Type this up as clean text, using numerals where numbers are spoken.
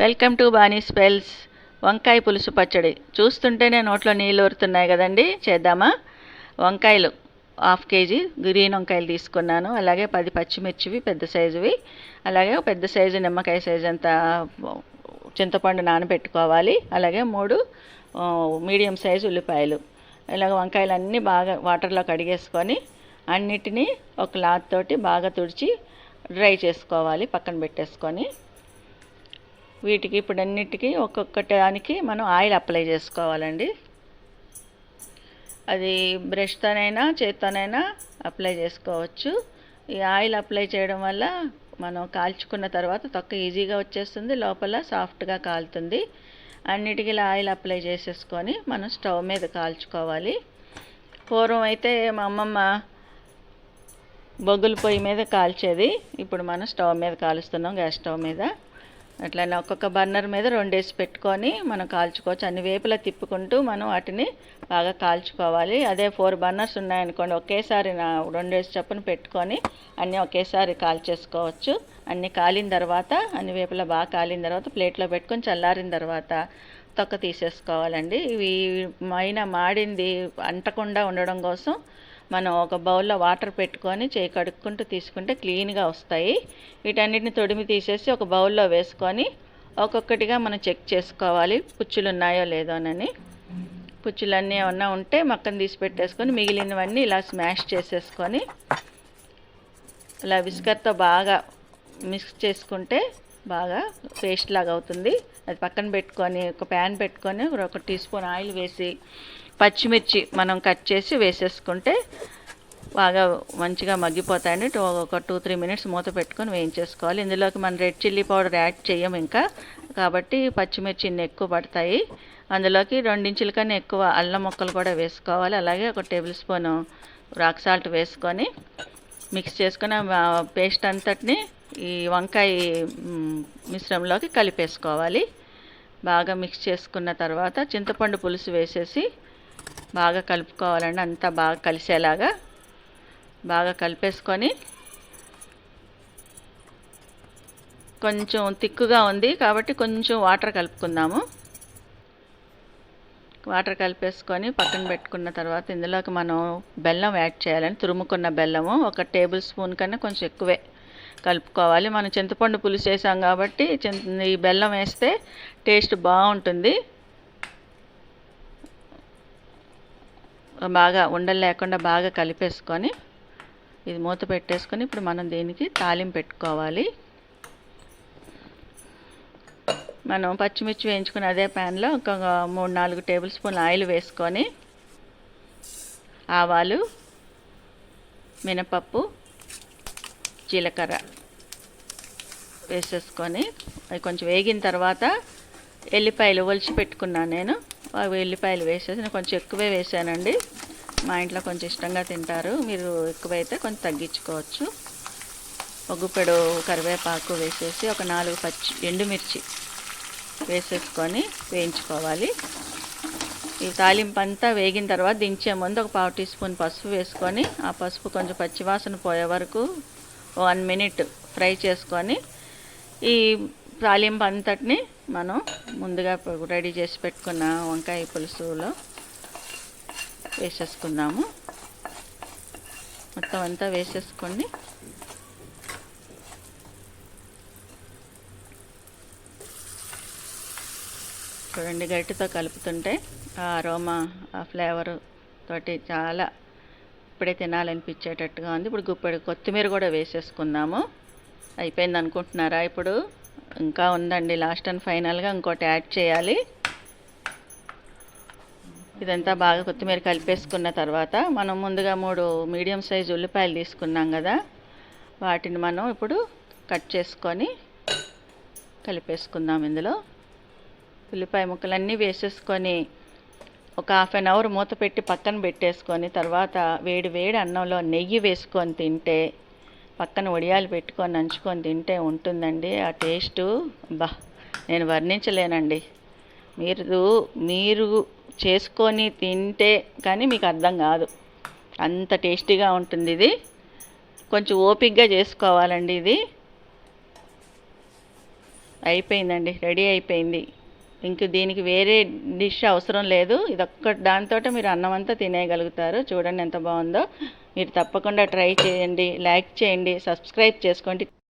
Welcome to Bani spells. వంకాయ పులుసు పచ్చడి చూస్తుంటేనే నోట్లో నీళ్ళు ఊరుతున్నాయి కదండి. చేద్దామా? వంకాయలు 1/2 కేజీ గ్రీన్ వంకాయలు తీసుకున్నాను. అలాగే 10 పచ్చిమిర్చివి పెద్ద సైజువి, అలాగే పెద్ద సైజు నిమ్మకాయ సైజు అంత చింతపండు నానబెట్టుకోవాలి. అలాగే 3 మీడియం సైజు ఉల్లిపాయలు. ఇలాగ వంకాయలన్నీ బాగా వాటర్లో కడిగేసుకొని అన్నిటినీ ఒక క్లాత్ తోటి బాగా తుడిచి డ్రై చేసుకోవాలి, పక్కన పెట్టేసుకొని. వీటికి ఇప్పుడు అన్నిటికీ ఒక్కొక్కటి దానికి మనం ఆయిల్ అప్లై చేసుకోవాలండి. అది బ్రష్తోనైనా చేత్తోనైనా అప్లై చేసుకోవచ్చు. ఈ ఆయిల్ అప్లై చేయడం వల్ల మనం కాల్చుకున్న తర్వాత తొక్క ఈజీగా వచ్చేస్తుంది, లోపల సాఫ్ట్గా కాలుతుంది. అన్నిటికీ ఇలా ఆయిల్ అప్లై చేసేసుకొని మనం స్టవ్ మీద కాల్చుకోవాలి. పూర్వం అయితే మా అమ్మమ్మ బొగ్గుల పొయ్యి మీద కాల్చేది. ఇప్పుడు మనం స్టవ్ మీద కాలుస్తున్నాం, గ్యాస్ స్టవ్ మీద. అట్లనే ఒక్కొక్క బర్నర్ మీద 2 వేసి పెట్టుకొని మనం కాల్చుకోవచ్చు. అన్ని వేపులా తిప్పుకుంటూ మనం వాటిని బాగా కాల్చుకోవాలి. అదే 4 బర్నర్స్ ఉన్నాయనుకోండి, ఒకేసారి 2 వేసి చొప్పున పెట్టుకొని అన్నీ ఒకేసారి కాల్చేసుకోవచ్చు. అన్నీ కాలిన తర్వాత, అన్ని వేపులా బాగా కాలిన తర్వాత ప్లేట్లో పెట్టుకొని చల్లారిన తర్వాత తొక్క తీసేసుకోవాలండి. ఇవి మాడింది అంటకుండా ఉండడం కోసం మనం ఒక బౌల్లో వాటర్ పెట్టుకొని చేయి కడుక్కుంటూ తీసుకుంటే క్లీన్గా వస్తాయి. వీటన్నిటిని తొడిమి తీసేసి ఒక బౌల్లో వేసుకొని ఒక్కొక్కటిగా మనం చెక్ చేసుకోవాలి, పుచ్చులు ఉన్నాయో లేదోనని. పుచ్చులన్నీ ఏమన్నా ఉంటే మక్కన తీసి పెట్టేసుకొని మిగిలినవన్నీ ఇలా స్మాష్ చేసేసుకొని ఇలా విస్కర్తో బాగా మిక్స్ చేసుకుంటే బాగా పేస్ట్ లాగా అవుతుంది. అది పక్కన పెట్టుకొని ఒక ప్యాన్ పెట్టుకొని 1 టీ స్పూన్ ఆయిల్ వేసి పచ్చిమిర్చి మనం కట్ చేసి వేసేసుకుంటే బాగా మంచిగా మగ్గిపోతాయండి. ఒక 2-3 మినిట్స్ మూత పెట్టుకొని వేయించేసుకోవాలి. ఇందులోకి మనం రెడ్ చిల్లీ పౌడర్ యాడ్ చేయము ఇంకా, కాబట్టి పచ్చిమిర్చి ఎక్కువ పడతాయి. అందులోకి 2 ఇంచుల కన్నా ఎక్కువ అల్లం ముక్కలు కూడా వేసుకోవాలి. అలాగే 1 టేబుల్ స్పూను రాక్ సాల్ట్ వేసుకొని మిక్స్ చేసుకొని పేస్ట్ అంతటిని ఈ వంకాయ మిశ్రమంలోకి కలిపేసుకోవాలి. బాగా మిక్స్ చేసుకున్న తర్వాత చింతపండు పులుసు వేసేసి బాగా కలుపుకోవాలండి. అంతా బాగా కలిసేలాగా బాగా కలిపేసుకొని, కొంచెం తిక్కుగా ఉంది కాబట్టి కొంచెం వాటర్ కలుపుకుందాము. వాటర్ కలిపేసుకొని పక్కన పెట్టుకున్న తర్వాత ఇందులోకి మనం బెల్లం యాడ్ చేయాలని, తురుముకున్న బెల్లము 1 టేబుల్ స్పూన్ కన్నా కొంచెం ఎక్కువే కలుపుకోవాలి. మనం చింతపండు పులుసు వేసాం కాబట్టి ఈ బెల్లం వేస్తే టేస్ట్ బాగుంటుంది. బాగా ఉండలు లేకుండా బాగా కలిపేసుకొని ఇది మూత పెట్టేసుకొని ఇప్పుడు మనం దీనికి తాలింపు పెట్టుకోవాలి. మనం పచ్చిమిర్చి వేయించుకుని అదే ప్యాన్లో ఒక 3-4 టేబుల్ స్పూన్ ఆయిల్ వేసుకొని ఆవాలు, మినపప్పు, జీలకర్ర వేసేసుకొని అవి కొంచెం వేగిన తర్వాత ఎల్లిపాయలు ఒలిచి పెట్టుకున్నాను నేను. అవి ఎల్లిపాయలు వేసేసి నేను కొంచెం ఎక్కువే వేసానండి. మా ఇంట్లో కొంచెం ఇష్టంగా తింటారు, మీరు ఎక్కువైతే కొంచెం తగ్గించుకోవచ్చు. ఒక గుప్పెడు కరివేపాకు వేసేసి ఒక 4 ఎండుమిర్చి వేసేసుకొని వేయించుకోవాలి. ఈ తాలింపు అంతా వేగిన తర్వాత దించే ముందు ఒక 1/2 టీ స్పూన్ పసుపు వేసుకొని ఆ పసుపు కొంచెం పచ్చివాసన పోయే వరకు 1 మినిట్ ఫ్రై చేసుకొని ఈ తాలింపు అంతటిని మనం ముందుగా రెడీ చేసి పెట్టుకున్న వంకాయ పులుసులో వేసేసుకుందాము. మొత్తం అంతా వేసేసుకోండి. చూడండి, గట్టితో కలుపుతుంటే ఆ అరోమా, ఆ ఫ్లేవర్ తోటి చాలా ఇప్పుడే తినాలనిపించేటట్టుగా ఉంది. ఇప్పుడు గుప్పెడు కొత్తిమీర కూడా వేసేసుకుందాము. అయిపోయింది అనుకుంటున్నారా? ఇప్పుడు ఇంకా ఉందండి, లాస్ట్ అండ్ ఫైనల్గా ఇంకోటి యాడ్ చేయాలి. ఇదంతా బాగా కొత్తిమీర కలిపేసుకున్న తర్వాత మనం ముందుగా 3 మీడియం సైజు ఉల్లిపాయలు తీసుకున్నాం కదా, వాటిని మనం ఇప్పుడు కట్ చేసుకొని కలిపేసుకుందాం. ఇందులో ఉల్లిపాయ ముక్కలన్నీ వేసేసుకొని ఒక 1/2 అవర్ మూత పెట్టి పక్కన పెట్టేసుకొని తర్వాత వేడి వేడి అన్నంలో నెయ్యి వేసుకొని తింటే, పక్కన వడియాలు పెట్టుకొని నంచుకొని తింటే ఉంటుందండి ఆ టేస్టు. నేను వర్ణించలేనండి. మీరు చేసుకొని తింటే కానీ మీకు అర్థం కాదు, అంత టేస్టీగా ఉంటుంది. ఇది కొంచెం ఓపికగా చేసుకోవాలండి. ఇది అయిపోయిందండి, రెడీ అయిపోయింది. ఇంక దీనికి వేరే డిష్ అవసరం లేదు. ఇదొక్క దాంతో మీరు అన్నం అంతా తినేయగలుగుతారు. చూడండి ఎంత బాగుందో. మీరు తప్పకుండా ట్రై చేయండి, లైక్ చేయండి, సబ్స్క్రైబ్ చేసుకోండి.